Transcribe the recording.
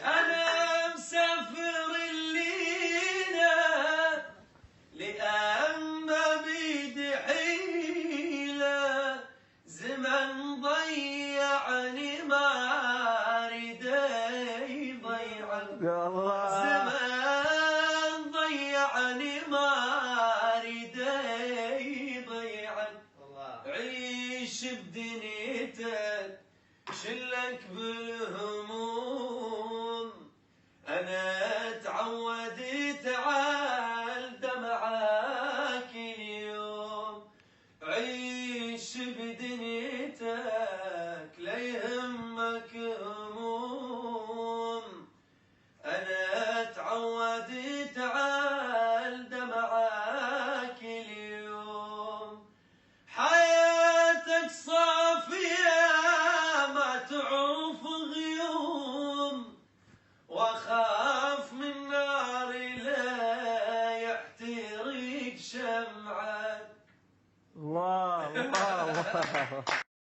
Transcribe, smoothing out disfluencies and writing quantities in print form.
أنا مسافر الليلة لأن ما بيدي حيلة، زمن ضيعني ما أريد يضيعني، زمن ضيعني ما أريد يضيعني. عيش بدنيتك شلك بالهموم، أنا تعودت على دمعك اليوم. عيش بدنيتك لا يهمك هموم، أنا تعودت على دمعك اليوم. حياتك صافية ما تعوف غيوم، واخاف من نار لا يحترق شمعك. الله الله الله